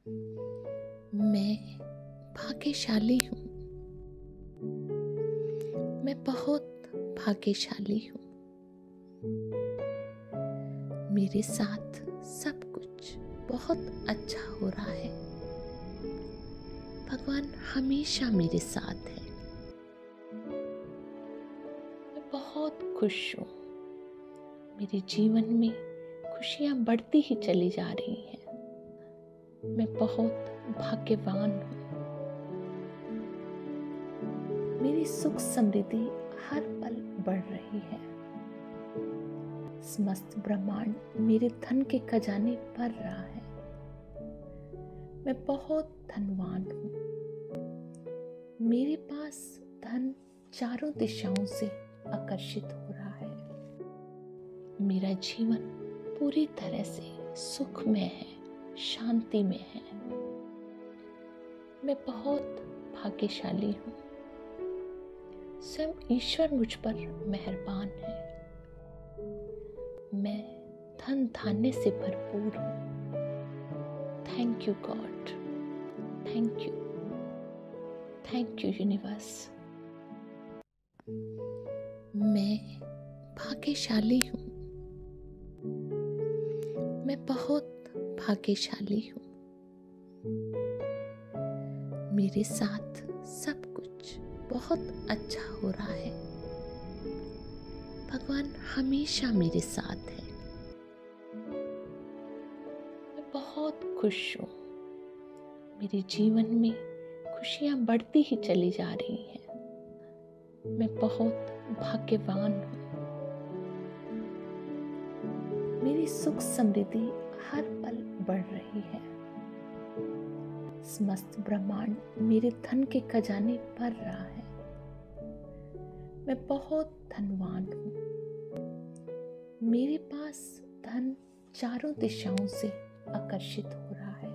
मैं भाग्यशाली हूँ। मैं बहुत भाग्यशाली हूँ। मेरे साथ सब कुछ बहुत अच्छा हो रहा है। भगवान हमेशा मेरे साथ है। मैं बहुत खुश हूँ। मेरे जीवन में खुशियाँ बढ़ती ही चली जा रही हैं। मैं बहुत भाग्यवान हूँ। मेरी सुख समृद्धि हर पल बढ़ रही है। समस्त ब्रह्मांड मेरे धन के खजाने भर रहा है। मैं बहुत धनवान हूँ। मेरे पास धन चारों दिशाओं से आकर्षित हो रहा है। मेरा जीवन पूरी तरह से सुखमय है, शांति में है। मैं बहुत भाग्यशाली हूँ। स्वयं ईश्वर मुझ पर मेहरबान है। मैं धन धान्य से भरपूर हूँ। Thank you God. Thank you universe. मैं भाग्यशाली हूँ। मैं बहुत भाग्यशाली हूँ। मेरे साथ सब कुछ बहुत अच्छा हो रहा है। भगवान हमेशा मेरे साथ है। मैं बहुत खुश हूँ। मेरे जीवन में खुशियाँ बढ़ती ही चली जा रही हैं। मैं बहुत भाग्यवान हूँ। मेरी सुख समृद्धि हर पल बढ़ रही है। समस्त ब्रह्मांड मेरे धन के खजाने भर रहा है। मैं बहुत धनवान हूँ। मेरे पास धन चारों दिशाओं से आकर्षित हो रहा है।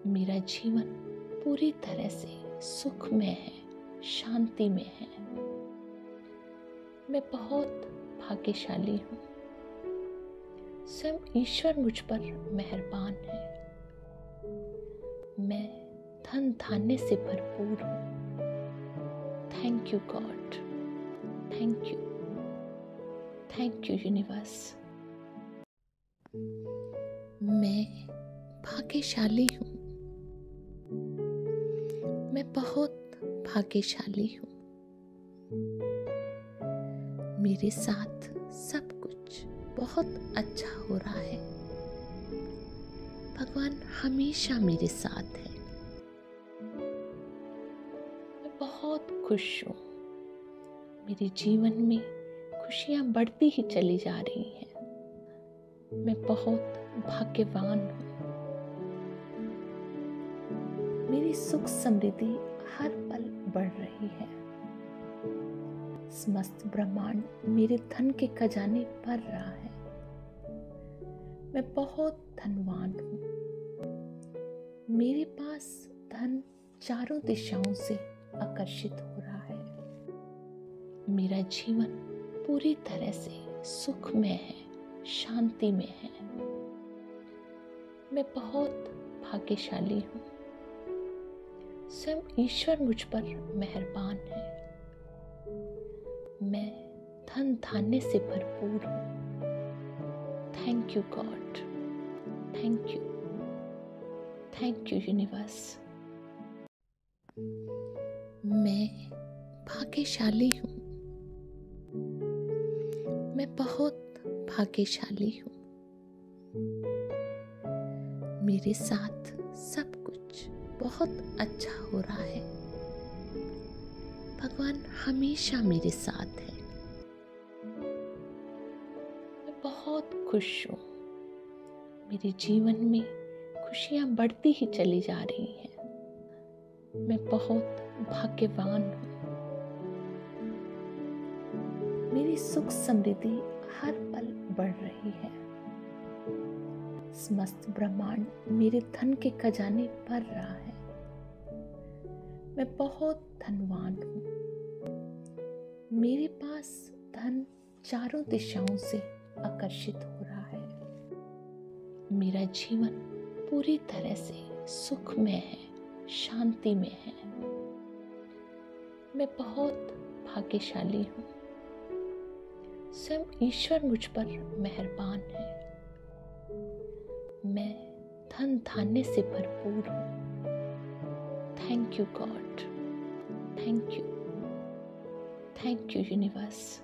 मेरा जीवन पूरी तरह से सुखमय है, शांति में है। मैं बहुत भाग्यशाली हूँ। स्वयं ईश्वर मुझ पर मेहरबान है। मैं धन धान्य से भरपूर हूँ। Thank you God. Thank you universe. मैं भाग्यशाली हूँ। मैं बहुत भाग्यशाली हूँ। मेरे साथ सब कुछ बहुत अच्छा हो रहा है। भगवान हमेशा मेरे साथ है। मैं बहुत खुश हूँ। मेरे जीवन में खुशियाँ बढ़ती ही चली जा रही हैं। मैं बहुत भाग्यवान हूँ। मेरी सुख समृद्धि हर पल बढ़ रही है। समस्त ब्रह्मांड मेरे धन के खजाने भर रहा है। मैं बहुत धनवान हूँ। मेरे पास धन चारों दिशाओं से आकर्षित हो रहा है। मेरा जीवन पूरी तरह से सुखमय है, शांति में है। मैं बहुत भाग्यशाली हूँ। स्वयं ईश्वर मुझ पर मेहरबान है। मैं धन धान्य से भरपूर हूँ। Thank you God. Thank you universe. मैं भाग्यशाली हूँ। मैं बहुत भाग्यशाली हूँ। मेरे साथ सब कुछ बहुत अच्छा हो रहा है। भगवान हमेशा मेरे साथ है। मैं बहुत खुश हूँ। मेरे जीवन में खुशियाँ बढ़ती ही चली जा रही हैं। मैं बहुत भाग्यवान हूँ। मेरी सुख समृद्धि हर पल बढ़ रही है। समस्त ब्रह्मांड मेरे धन के खजाने भर रहा है। मैं बहुत धनवान हूँ। मेरे पास धन चारों दिशाओं से आकर्षित हो रहा है। मेरा जीवन पूरी तरह से सुख में है, शांति में है। मैं बहुत भाग्यशाली हूँ। स्वयं ईश्वर मुझ पर मेहरबान है। मैं धन धान्य से भरपूर हूँ। Thank you God, thank you, thank you universe.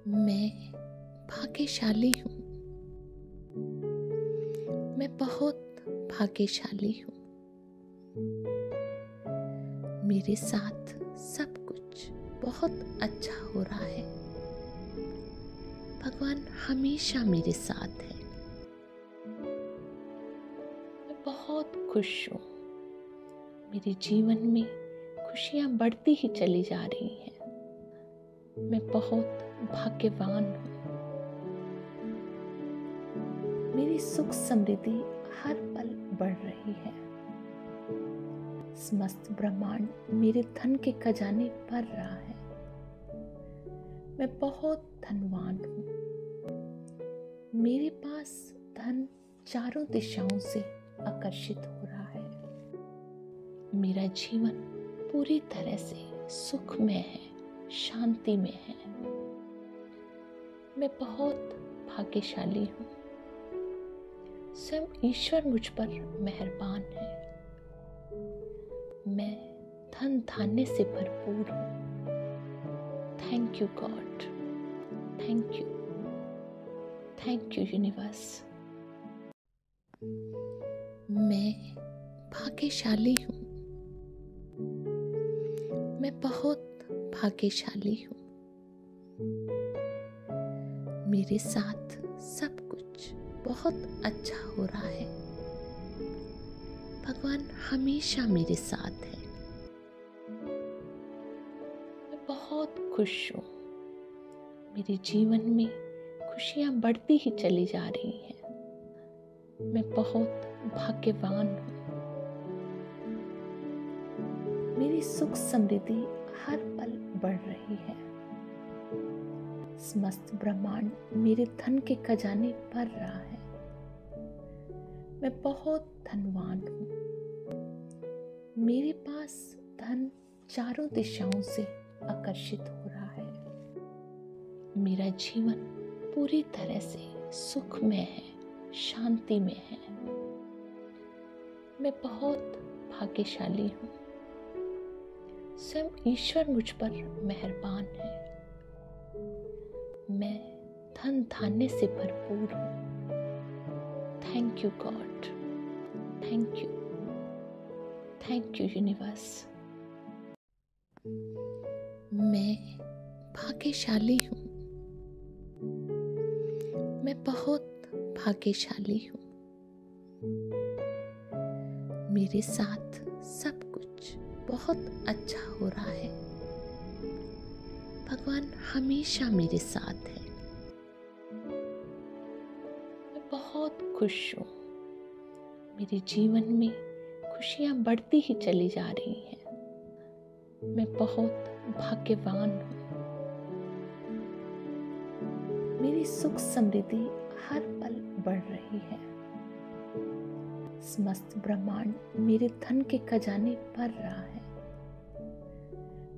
मैं भाग्यशाली हूँ। मैं बहुत भाग्यशाली हूँ। मेरे साथ सब कुछ बहुत अच्छा हो रहा है। भगवान हमेशा मेरे साथ है। मैं बहुत खुश हूँ। मेरे जीवन में खुशियाँ बढ़ती ही चली जा रही हैं। मैं बहुत भाग्यवान हूँ। मेरी सुख समृद्धि हर पल बढ़ रही है। समस्त ब्रह्मांड मेरे धन के खजाने भर रहा है। मैं बहुत धनवान हूँ। मेरे पास धन चारों दिशाओं से आकर्षित हो रहा है। मेरा जीवन पूरी तरह से सुख में है, शांति में है। मैं बहुत भाग्यशाली हूँ। स्वयं ईश्वर मुझ पर मेहरबान है। मैं धन धान्य से भरपूर हूँ। Thank you God, thank you, thank you universe. मैं भाग्यशाली हूँ। मैं बहुत भाग्यशाली हूँ। मेरे साथ सब कुछ बहुत अच्छा हो रहा है। भगवान हमेशा मेरे साथ है। मैं बहुत खुश हूँ। मेरे जीवन में खुशियाँ बढ़ती ही चली जा रही हैं। मैं बहुत भाग्यवान हूँ। मेरी सुख समृद्धि हर पल बढ़ रही है। समस्त ब्रह्मांड मेरे धन के खजाने भर रहा है। मैं बहुत धनवान हूँ। मेरे पास धन चारों दिशाओं से आकर्षित हो रहा है। मेरा जीवन पूरी तरह से सुख में है, शांति में है। मैं बहुत भाग्यशाली हूँ। स्वयं ईश्वर मुझ पर मेहरबान है। मैं धन धान्य से भरपूर हूँ। Thank you God, thank you, thank you universe. मैं भाग्यशाली हूँ। मैं बहुत भाग्यशाली हूँ। मेरे साथ सब कुछ बहुत अच्छा हो रहा है। भगवान हमेशा मेरे साथ है। मैं बहुत खुश हूँ। मेरे जीवन में खुशियाँ बढ़ती ही चली जा रही हैं। मैं बहुत भाग्यवान हूँ। मेरी सुख समृद्धि हर पल बढ़ रही है। समस्त ब्रह्मांड मेरे धन के खजाने भर रहा है।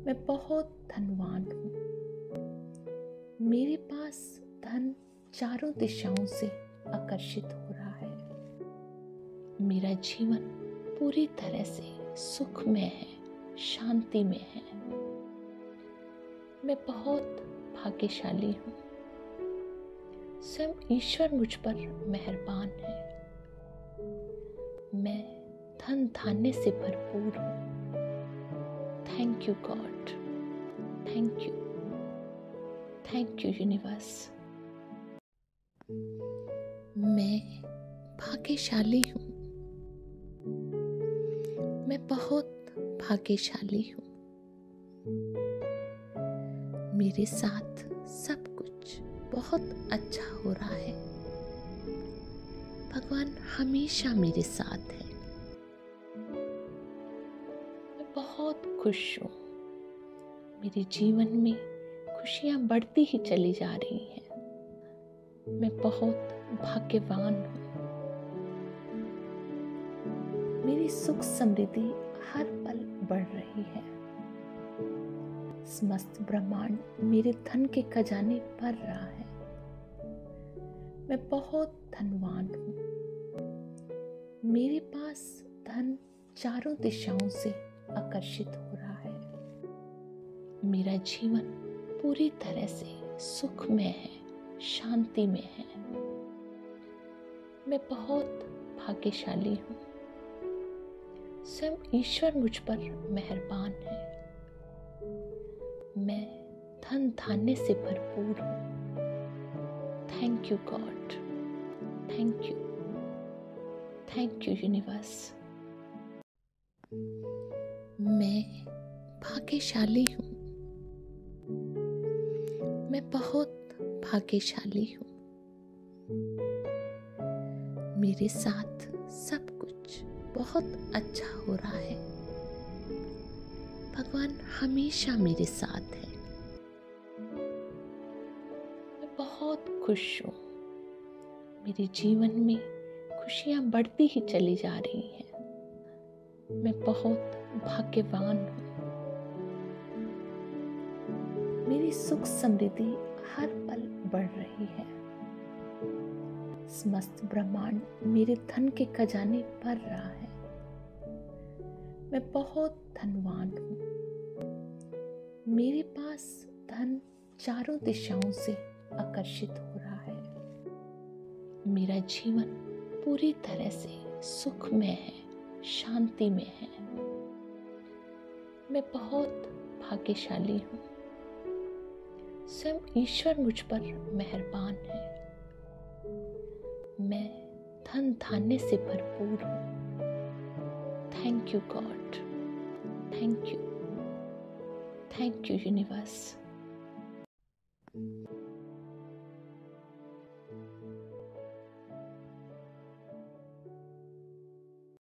मैं बहुत धनवान हूँ। मेरे पास धन चारों दिशाओं से आकर्षित हो रहा है। मेरा जीवन पूरी तरह से सुख में है, शांति में है। मैं बहुत भाग्यशाली हूँ। स्वयं ईश्वर मुझ पर मेहरबान है। मैं धन धान्य से भरपूर हूँ। Thank you God, thank you, thank you universe. मैं भाग्यशाली हूँ। मैं बहुत भाग्यशाली हूँ। मेरे साथ सब कुछ बहुत अच्छा हो रहा है। भगवान हमेशा मेरे साथ है। मैं बहुत खुश हूँ। मेरे जीवन में खुशियाँ बढ़ती ही चली जा रही हैं। मैं बहुत भाग्यवान हूँ। मेरी सुख समृद्धि हर पल बढ़ रही है। समस्त ब्रह्मांड मेरे धन के खजाने भर रहा है। मैं बहुत धनवान हूँ। मेरे पास धन चारों दिशाओं से आकर्षित हो रहा है। मेरा जीवन पूरी तरह से सुखमय है, शांति में है। मैं बहुत भाग्यशाली हूँ। स्वयं ईश्वर मुझ पर मेहरबान है। मैं धन धान्य से भरपूर हूँ। Thank you God, thank you universe. मैं भाग्यशाली हूँ। मैं बहुत भाग्यशाली हूँ। मेरे साथ सब कुछ बहुत अच्छा हो रहा है। भगवान हमेशा मेरे साथ है। मैं बहुत खुश हूँ। मेरे जीवन में खुशियाँ बढ़ती ही चली जा रही हैं। मैं बहुत भाग्यवान हूँ। मेरी सुख समृद्धि हर पल बढ़ रही है। समस्त ब्रह्मांड मेरे धन के खजाने भर रहा है। मैं बहुत धनवान हूँ। मेरे पास धन चारों दिशाओं से आकर्षित हो रहा है। मेरा जीवन पूरी तरह से सुखमय है, शांति में है। मैं बहुत भाग्यशाली हूँ। स्वयं ईश्वर मुझ पर मेहरबान है। मैं धन धान्य से भरपूर हूँ। Thank you God, thank you universe.